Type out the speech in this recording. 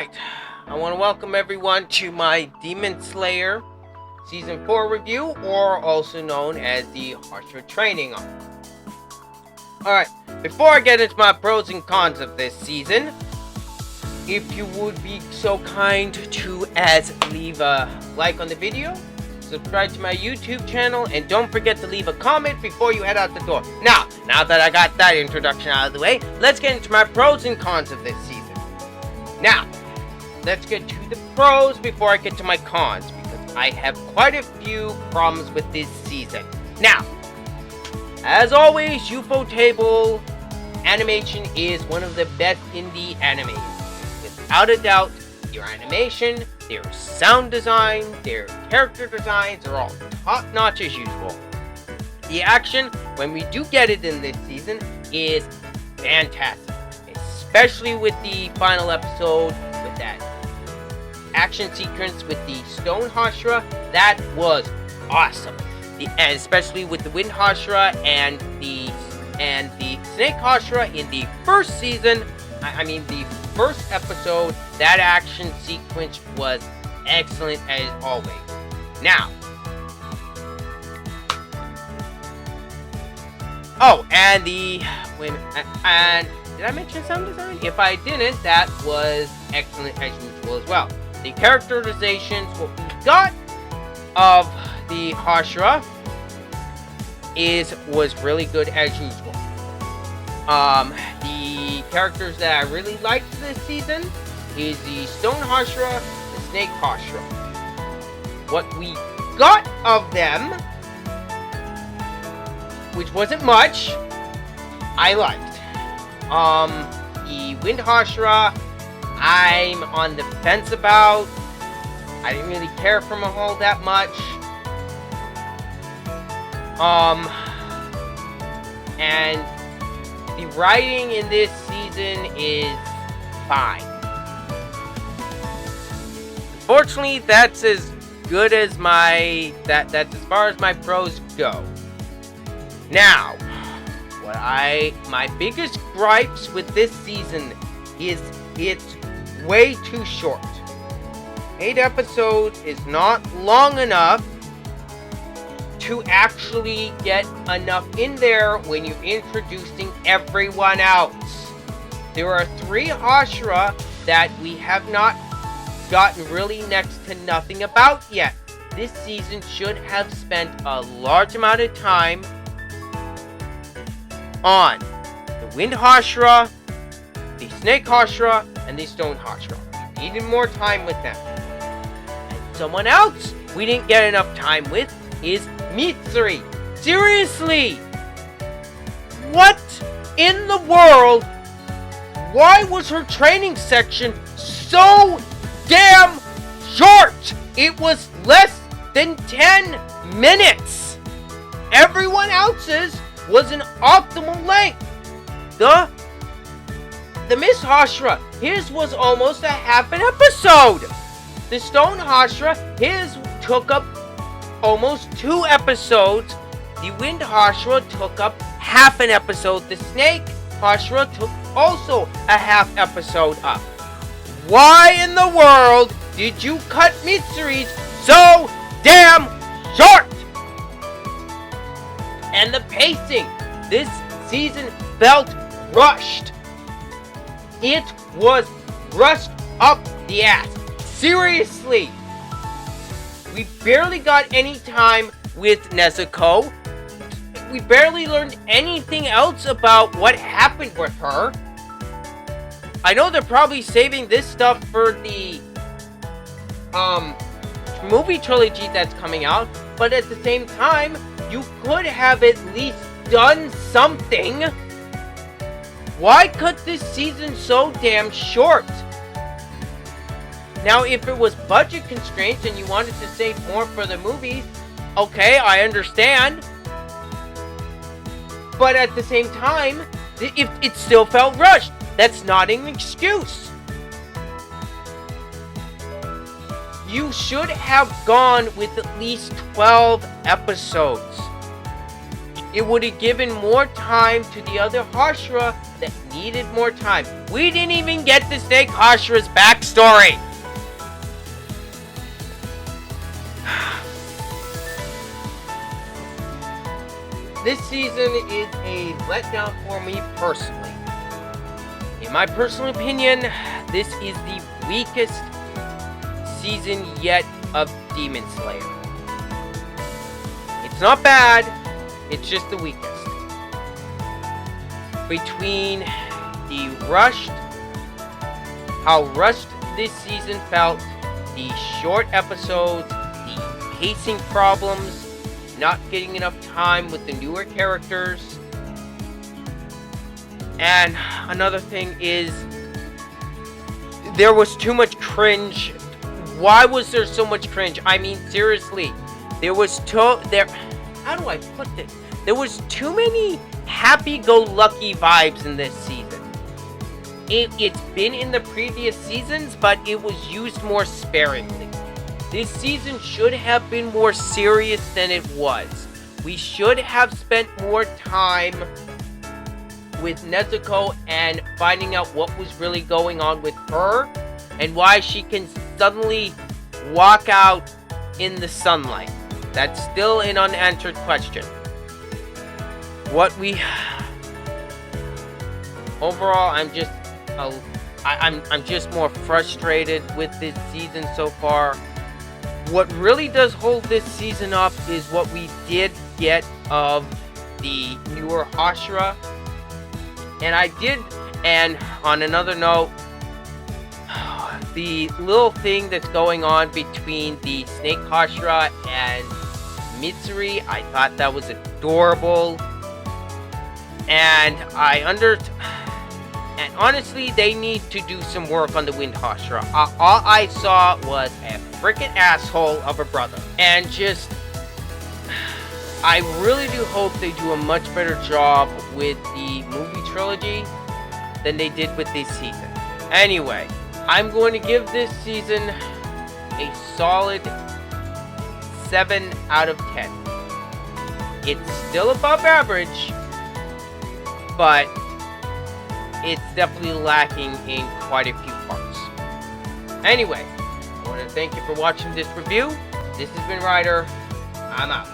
Alright, I want to welcome everyone to my Demon Slayer Season 4 review, or also known as the Hashira Training Arc. Alright, before I get into my pros and cons of this season, if you would be so kind to leave a like on the video, subscribe to my YouTube channel, and don't forget to leave a comment before you head out the door. Now that I got that introduction out of the way, let's get into my pros and cons of this season. Now, let's get to the pros before I get to my cons, because I have quite a few problems with this season. Now, as always, UFO Table animation is one of the best indie animes. Without a doubt, their animation, their sound design, their character designs are all top-notch as usual. The action, when we do get it in this season, is fantastic. Especially with the final episode, with that action sequence with the Stone Hashira, that was awesome. And especially with the Wind Hashira and the Snake Hashira in the first season, the first episode, that action sequence was excellent as always. Now, did I mention sound design? If I didn't, that was excellent as usual as well. The characterizations, what we got of the Hashira was really good as usual. The characters that I really liked this season is the Stone Hashira, the Snake Hashira. What we got of them, which wasn't much, I liked. The Wind Hashira, I'm on the fence about. I didn't really care for Mahal that much. And the writing in this season is fine. Unfortunately, that's as good as that's as far as my pros go. Now, my biggest gripes with this season is it's way too short. 8 episodes is not long enough to actually get enough in there when you're introducing everyone else. There are 3 Hashira that we have not gotten really next to nothing about yet. This season should have spent a large amount of time on the Wind Hashira, the Snake Hashira, and the Stone Hashira. We needed more time with them. And someone else we didn't get enough time with is Mitsuri. Seriously! What in the world? Why was her training section so damn short? It was less than 10 minutes. Everyone else's was an optimal length. The Miss Hashira, his was almost a half an episode. The Stone Hashira, his took up almost 2 episodes. The Wind Hashira took up half an episode. The Snake Hashira took also a half episode up. Why in the world did you cut Mitsuri's so damn short? And the pacing, this season felt rushed. It was rushed up the ass. Seriously. We barely got any time with Nezuko. We barely learned anything else about what happened with her. I know they're probably saving this stuff for the movie trilogy that's coming out, but at the same time, you could have at least done something. Why cut this season so damn short? Now, if it was budget constraints and you wanted to save more for the movies, okay, I understand. But at the same time, it still felt rushed. That's not an excuse. You should have gone with at least 12 episodes. It would have given more time to the other hashira that needed more time. We didn't even get the snake hashira's backstory. This season is a letdown for me personally. In my personal opinion, this is the weakest season yet of Demon Slayer. It's not bad, it's just the weakest. Between how rushed this season felt, the short episodes, the pacing problems, not getting enough time with the newer characters. And another thing is, there was too much cringe. Why was there so much cringe? I mean, seriously, how do I put this? There was too many happy-go-lucky vibes in this season. It's been in the previous seasons, but it was used more sparingly. This season should have been more serious than it was. We should have spent more time with Nezuko and finding out what was really going on with her and why she can suddenly walk out in the sunlight. That's still an unanswered question. Overall, I'm just more frustrated with this season so far. What really does hold this season up is what we did get of the newer hashira. And on another note, the little thing that's going on between the snake hashira and Mitsuri, I thought that was adorable. And honestly, they need to do some work on the wind hashira. All I saw was a freaking asshole of a brother. And I really do hope they do a much better job with the movie trilogy than they did with this season. Anyway, I'm going to give this season a solid 7 out of 10. It's still above average, but it's definitely lacking in quite a few parts. Anyway, I want to thank you for watching this review. This has been Ryder. I'm out.